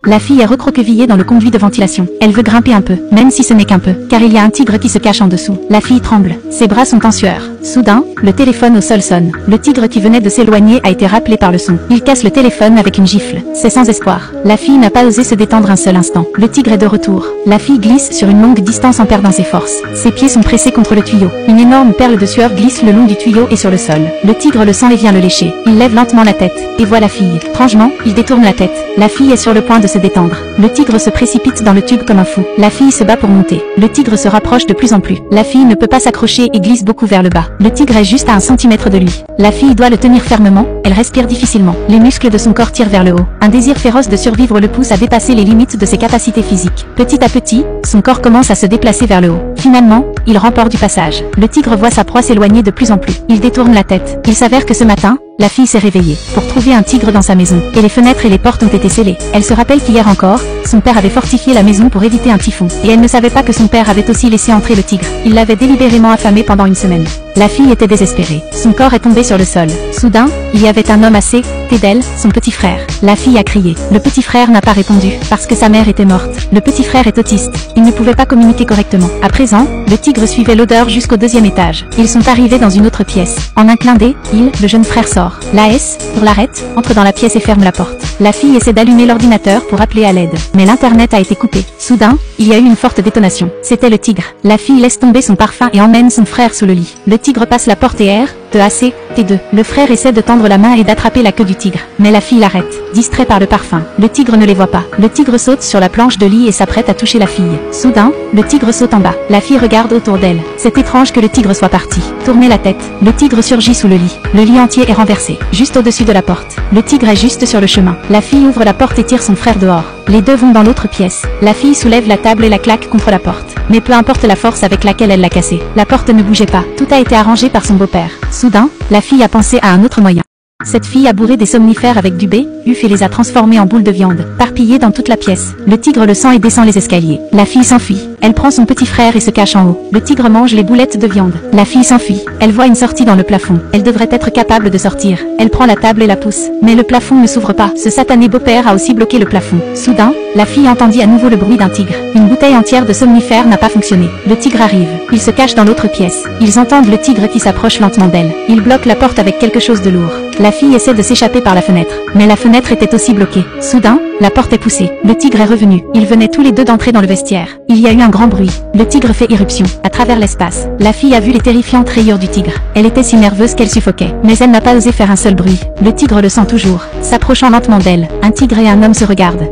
La fille est recroquevillée dans le conduit de ventilation. Elle veut grimper un peu, même si ce n'est qu'un peu, car il y a un tigre qui se cache en dessous. La fille tremble. Ses bras sont en sueur. Soudain, le téléphone au sol sonne. Le tigre qui venait de s'éloigner a été rappelé par le son. Il casse le téléphone avec une gifle. C'est sans espoir. La fille n'a pas osé se détendre un seul instant. Le tigre est de retour. La fille glisse sur une longue distance en perdant ses forces. Ses pieds sont pressés contre le tuyau. Une énorme perle de sueur glisse le long du tuyau et sur le sol. Le tigre le sent et vient le lécher. Il lève lentement la tête et voit la fille. Étrangement, il détourne la tête. La fille est sur le point de se détendre. Le tigre se précipite dans le tube comme un fou. La fille se bat pour monter. Le tigre se rapproche de plus en plus. La fille ne peut pas s'accrocher et glisse beaucoup vers le bas. Le tigre est juste à 1 centimètre de lui. La fille doit le tenir fermement. Elle respire difficilement. Les muscles de son corps tirent vers le haut. Un désir féroce de survivre le pousse à dépasser les limites de ses capacités physiques. Petit à petit, son corps commence à se déplacer vers le haut. Finalement, il remporte du passage. Le tigre voit sa proie s'éloigner de plus en plus. Il détourne la tête. Il s'avère que ce matin, la fille s'est réveillée pour trouver un tigre dans sa maison, et les fenêtres et les portes ont été scellées. Elle se rappelle qu'hier encore, son père avait fortifié la maison pour éviter un typhon, et elle ne savait pas que son père avait aussi laissé entrer le tigre. Il l'avait délibérément affamé pendant une semaine. La fille était désespérée. Son corps est tombé sur le sol. Soudain, il y avait un homme assez près d'elle, son petit frère. La fille a crié. Le petit frère n'a pas répondu, parce que sa mère était morte. Le petit frère est autiste. Il ne pouvait pas communiquer correctement. À présent, le tigre suivait l'odeur jusqu'au 2e étage. Ils sont arrivés dans une autre pièce. En un clin d'œil, le jeune frère sort. La S, pour l'arrête, entre dans la pièce et ferme la porte. La fille essaie d'allumer l'ordinateur pour appeler à l'aide. Mais l'internet a été coupé. Soudain, il y a eu une forte détonation. C'était le tigre. La fille laisse tomber son parfum et emmène son frère sous le lit. Le tigre passe la porte et erre, T2. Le frère essaie de tendre la main et d'attraper la queue du tigre. Mais la fille l'arrête, distrait par le parfum. Le tigre ne les voit pas. Le tigre saute sur la planche de lit et s'apprête à toucher la fille. Soudain, le tigre saute en bas. La fille regarde autour d'elle. C'est étrange que le tigre soit parti. Tournez la tête. Le tigre surgit sous le lit. Le lit entier est renversé, juste au-dessus de la porte. Le tigre est juste sur le chemin. La fille ouvre la porte et tire son frère dehors. Les deux vont dans l'autre pièce. La fille soulève la table et la claque contre la porte. Mais peu importe la force avec laquelle elle l'a cassée, la porte ne bougeait pas. Tout a été arrangé par son beau-père. Soudain, la fille a pensé à un autre moyen. Cette fille a bourré des somnifères avec du B.U.F et les a transformés en boules de viande, parpillées dans toute la pièce. Le tigre le sent et descend les escaliers. La fille s'enfuit. Elle prend son petit frère et se cache en haut. Le tigre mange les boulettes de viande. La fille s'enfuit. Elle voit une sortie dans le plafond. Elle devrait être capable de sortir. Elle prend la table et la pousse. Mais le plafond ne s'ouvre pas. Ce satané beau-père a aussi bloqué le plafond. Soudain, la fille entendit à nouveau le bruit d'un tigre. Une bouteille entière de somnifères n'a pas fonctionné. Le tigre arrive. Il se cache dans l'autre pièce. Ils entendent le tigre qui s'approche lentement d'elle. Il bloque la porte avec quelque chose de lourd. La fille essaie de s'échapper par la fenêtre. Mais la fenêtre était aussi bloquée. Soudain, la porte est poussée. Le tigre est revenu. Ils venaient tous les deux d'entrer dans le vestiaire. Il y a eu un grand bruit. Le tigre fait irruption. À travers l'espace, la fille a vu les terrifiantes rayures du tigre. Elle était si nerveuse qu'elle suffoquait. Mais elle n'a pas osé faire un seul bruit. Le tigre le sent toujours. S'approchant lentement d'elle, un tigre et un homme se regardent.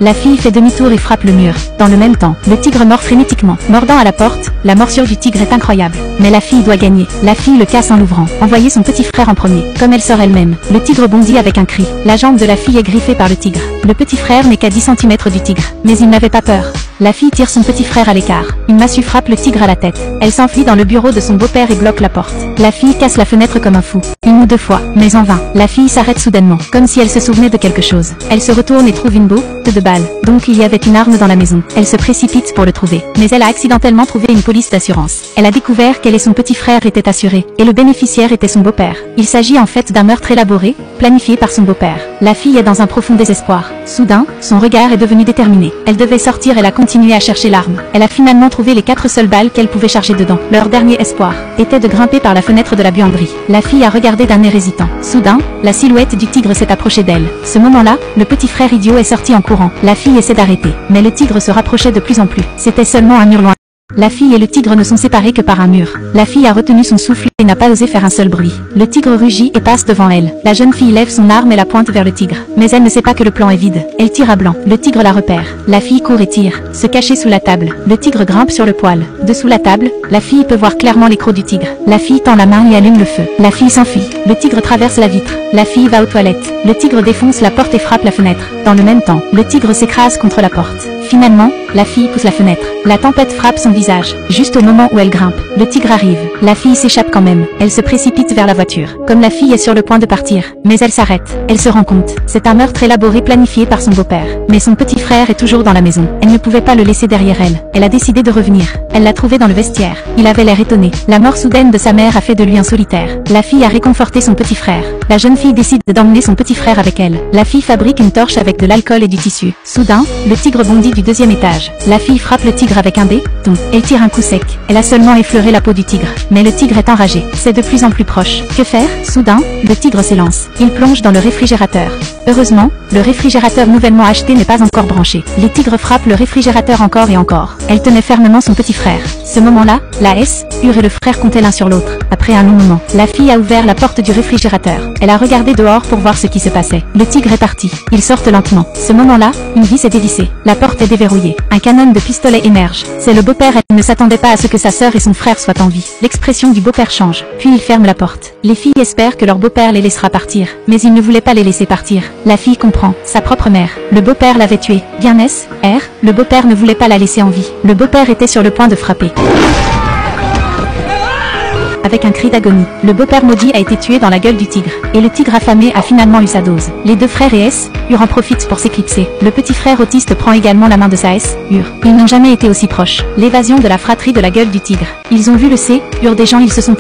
La fille fait demi-tour et frappe le mur. Dans le même temps, le tigre mord frénétiquement. Mordant à la porte, la morsure du tigre est incroyable. Mais la fille doit gagner. La fille le casse en l'ouvrant. Envoyez son petit frère en premier. Comme elle sort elle-même, le tigre bondit avec un cri. La jambe de la fille est griffée par le tigre. Le petit frère n'est qu'à 10 cm du tigre. Mais il n'avait pas peur. La fille tire son petit frère à l'écart. Une massue frappe le tigre à la tête. Elle s'enfuit dans le bureau de son beau-père et bloque la porte. La fille casse la fenêtre comme un fou. Une ou deux fois, mais en vain. La fille s'arrête soudainement, comme si elle se souvenait de quelque chose. Elle se retourne et trouve une botte de balle. Donc il y avait une arme dans la maison. Elle se précipite pour le trouver. Mais elle a accidentellement trouvé une police d'assurance. Elle a découvert qu'elle et son petit frère étaient assurés. Et le bénéficiaire était son beau-père. Il s'agit en fait d'un meurtre élaboré, planifié par son beau-père. La fille est dans un profond désespoir. Soudain, son regard est devenu déterminé. Elle devait sortir et elle a continué à chercher l'arme. Elle a finalement trouvé les 4 seules balles qu'elle pouvait charger dedans. Leur dernier espoir était de grimper par la fenêtre de la buanderie. La fille a regardé d'un air hésitant. Soudain, la silhouette du tigre s'est approchée d'elle. Ce moment-là, le petit frère idiot est sorti en courant. La fille essaie d'arrêter. Mais le tigre se rapprochait de plus en plus. C'était seulement un mur loin. La fille et le tigre ne sont séparés que par un mur. La fille a retenu son souffle et n'a pas osé faire un seul bruit. Le tigre rugit et passe devant elle. La jeune fille lève son arme et la pointe vers le tigre. Mais elle ne sait pas que le plan est vide. Elle tire à blanc. Le tigre la repère. La fille court et tire. Se cacher sous la table. Le tigre grimpe sur le poêle. Dessous la table, la fille peut voir clairement les crocs du tigre. La fille tend la main et allume le feu. La fille s'enfuit. Le tigre traverse la vitre. La fille va aux toilettes. Le tigre défonce la porte et frappe la fenêtre. Dans le même temps, le tigre s'écrase contre la porte. Finalement, la fille pousse la fenêtre. La tempête frappe son visage. Juste au moment où elle grimpe, le tigre arrive. La fille s'échappe quand même. Elle se précipite vers la voiture. Comme la fille est sur le point de partir. Mais elle s'arrête. Elle se rend compte. C'est un meurtre élaboré planifié par son beau-père. Mais son petit frère est toujours dans la maison. Elle ne pouvait pas le laisser derrière elle. Elle a décidé de revenir. Elle l'a trouvé dans le vestiaire. Il avait l'air étonné. La mort soudaine de sa mère a fait de lui un solitaire. La fille a réconforté son petit frère. La jeune fille décide d'emmener son petit frère avec elle. La fille fabrique une torche avec de l'alcool et du tissu. Soudain, le tigre bondit du deuxième étage. La fille frappe le tigre avec un dé. Elle tire un coup sec. Elle a seulement effleuré la peau du tigre. Mais le tigre est enragé. C'est de plus en plus proche. Que faire? Soudain, le tigre s'élance. Il plonge dans le réfrigérateur. Heureusement, le réfrigérateur nouvellement acheté n'est pas encore branché. Les tigres frappent le réfrigérateur encore et encore. Elle tenait fermement son petit frère. Ce moment-là, la Hur et le frère comptaient l'un sur l'autre. Après un long moment, la fille a ouvert la porte du réfrigérateur. Elle a regardé dehors pour voir ce qui se passait. Le tigre est parti. Ils sortent lentement. Ce moment-là, une vis est dévissée. La porte est déverrouillée. Un canon de pistolet émerge. C'est le beau-père. Elle ne s'attendait pas à ce que sa sœur et son frère soient en vie. L'expression du beau-père change. Puis il ferme la porte. Les filles espèrent que leur beau-père les laissera partir. Mais il ne voulait pas les laisser partir. La fille comprend. Sa propre mère. Le beau-père l'avait tuée. Bien le beau-père ne voulait pas la laisser en vie. Le beau-père était sur le point de frapper. Avec un cri d'agonie, le beau-père maudit a été tué dans la gueule du tigre. Et le tigre affamé a finalement eu sa dose. Les deux frères et Hur en profitent pour s'éclipser. Le petit frère autiste prend également la main de sa Hur. Ils n'ont jamais été aussi proches. L'évasion de la fratrie de la gueule du tigre. Ils ont vu le Hur des gens, ils se sont